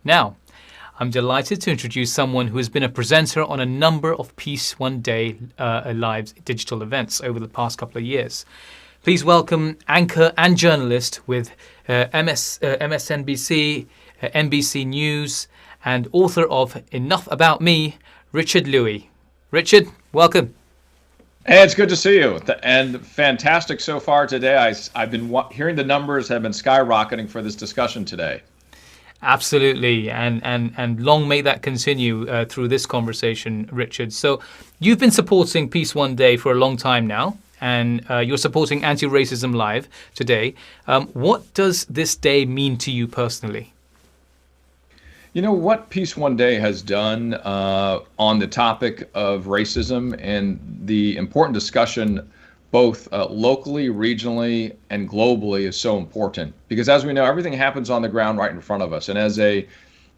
Now, I'm delighted to introduce someone who has been a presenter on a number of Peace One Day Live's digital events over the past couple of years. Please welcome anchor and journalist with MSNBC, NBC News, and author of Enough About Me, Richard Louie. Richard, welcome. Hey, it's good to see you, and fantastic so far today. I've been hearing the numbers have been skyrocketing for this discussion today. Absolutely, and long may that continue through this conversation, Richard. So you've been supporting Peace One Day for a long time now, and you're supporting Anti-Racism Live today. What does this day mean to you personally? You know, what Peace One Day has done on the topic of racism and the important discussion both locally, regionally, and globally is so important. Because as we know, everything happens on the ground right in front of us. And as a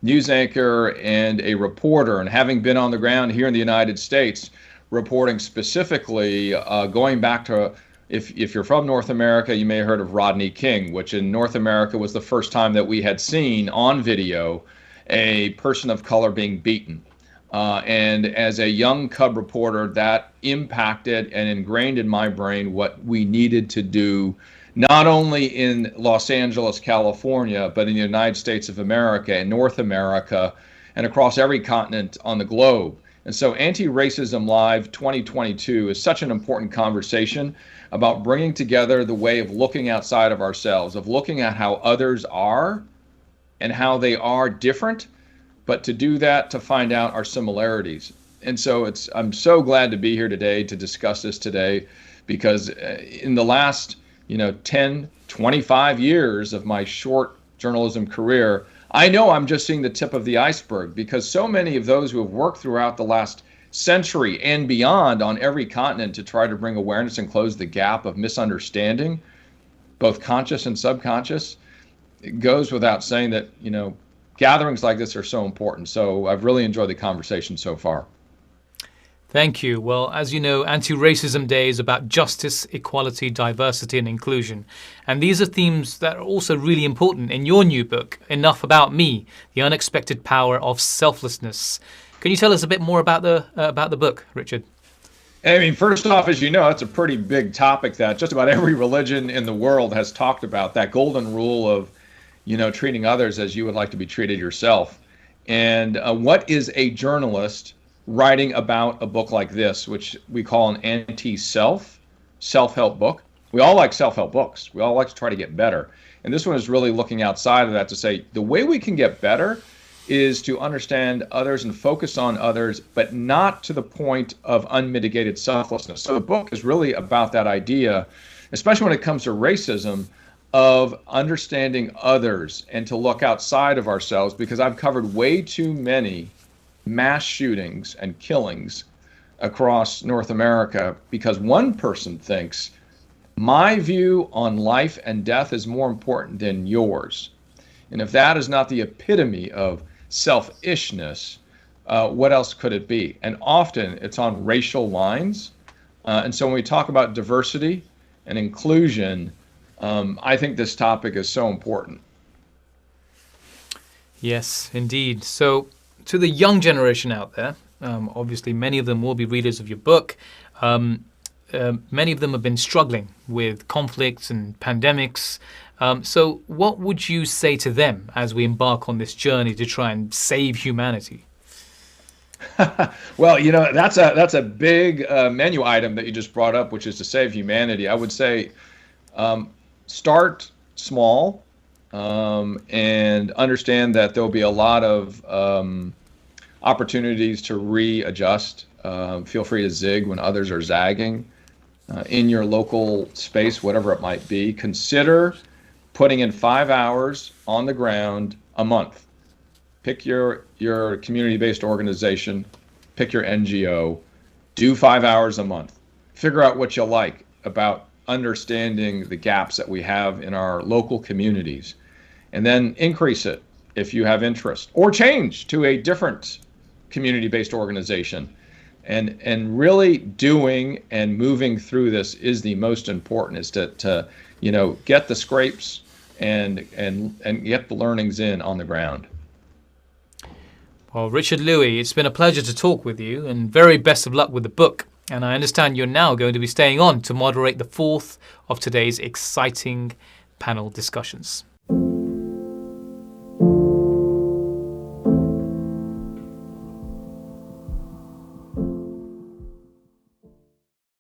news anchor and a reporter, and having been on the ground here in the United States, reporting specifically, going back to, if you're from North America, you may have heard of Rodney King, which in North America was the first time that we had seen on video a person of color being beaten. And as a young cub reporter, that impacted and ingrained in my brain what we needed to do, not only in Los Angeles, California, but in the United States of America and North America and across every continent on the globe. And so Anti-Racism Live 2022 is such an important conversation about bringing together the way of looking outside of ourselves, of looking at how others are and how they are different, but to do that, to find out our similarities. And so I'm so glad to be here today to discuss this today, because in the last 10, 25 years of my short journalism career, I know I'm just seeing the tip of the iceberg, because so many of those who have worked throughout the last century and beyond on every continent to try to bring awareness and close the gap of misunderstanding, both conscious and subconscious, it goes without saying that, gatherings like this are so important. So I've really enjoyed the conversation so far. Thank you. Well, as you know, Anti-Racism Day is about justice, equality, diversity, and inclusion. And these are themes that are also really important in your new book, Enough About Me, The Unexpected Power of Selflessness. Can you tell us a bit more about the book, Richard? I mean, first off, as you know, that's a pretty big topic that just about every religion in the world has talked about, that golden rule of treating others as you would like to be treated yourself. And what is a journalist writing about a book like this, which we call an self-help book? We all like self-help books. We all like to try to get better. And this one is really looking outside of that to say the way we can get better is to understand others and focus on others, but not to the point of unmitigated selflessness. So the book is really about that idea, especially when it comes to racism, of understanding others and to look outside of ourselves, because I've covered way too many mass shootings and killings across North America because one person thinks my view on life and death is more important than yours. And if that is not the epitome of selfishness, what else could it be? And often it's on racial lines. And so when we talk about diversity and inclusion, I think this topic is so important. Yes, indeed. So to the young generation out there, obviously many of them will be readers of your book. Many of them have been struggling with conflicts and pandemics. So what would you say to them as we embark on this journey to try and save humanity? Well, that's a big menu item that you just brought up, which is to save humanity. I would say start small and understand that there'll be a lot of opportunities to readjust. Feel free to zig when others are zagging in your local space, whatever it might be. Consider putting in 5 hours on the ground a month. Pick your community-based organization, pick your NGO, do 5 hours a month. Figure out what you like about understanding the gaps that we have in our local communities, and then increase it if you have interest, or change to a different community-based organization. And really doing and moving through this is the most important, is to get the scrapes and get the learnings in on the ground. Well, Richard Louis, it's been a pleasure to talk with you, and very best of luck with the book. And I understand you're now going to be staying on to moderate the fourth of today's exciting panel discussions.